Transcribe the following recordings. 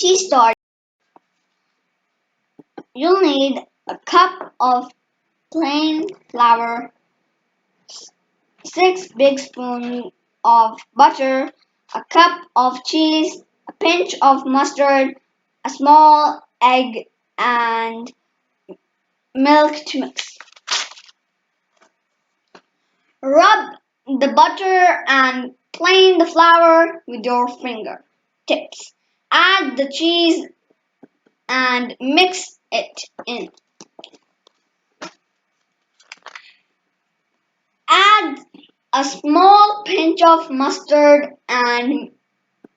Tea start. You'll need a cup of plain flour, 6 big spoons of butter, a cup of cheese, a pinch of mustard, a small egg, and milk to mix. Rub the butter and plain the flour with your fingertips. Add the cheese and mix it in. Add a small pinch of mustard and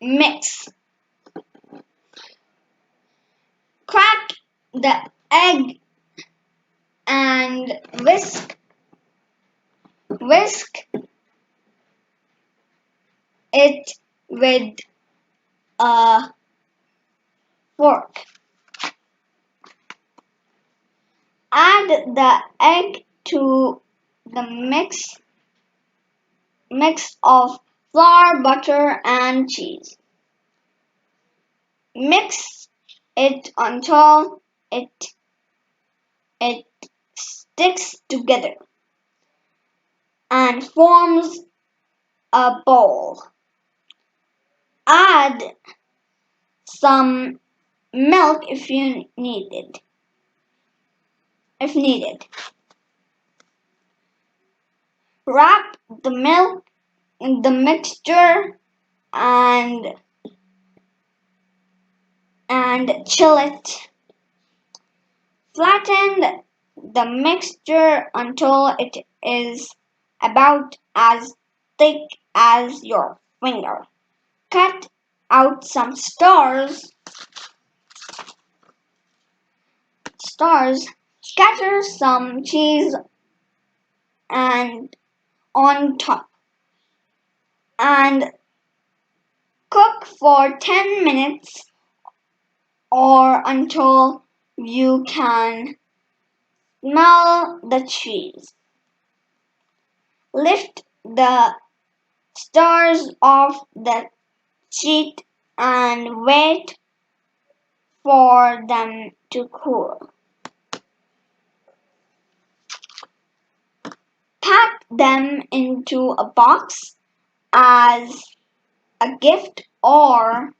mix. Crack the egg and whisk it with a fork. Add the egg to the mix of flour, butter, and cheese. Mix it until it sticks together and forms a ball. Add some milk if needed. Wrap the milk in the mixture and chill it. Flatten the mixture until it is about as thick as your finger. Cut out some stars, scatter some cheese and on top, and cook for 10 minutes or until you can smell the cheese. Lift the stars off the sheet and wait for them to cool. Pack them into a box as a gift or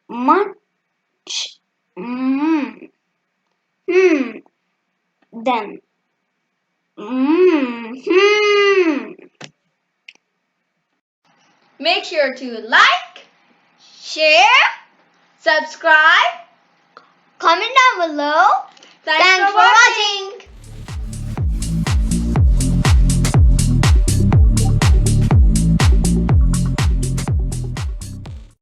much them. Make sure to like, share, subscribe, Comment down below. Thanks for watching.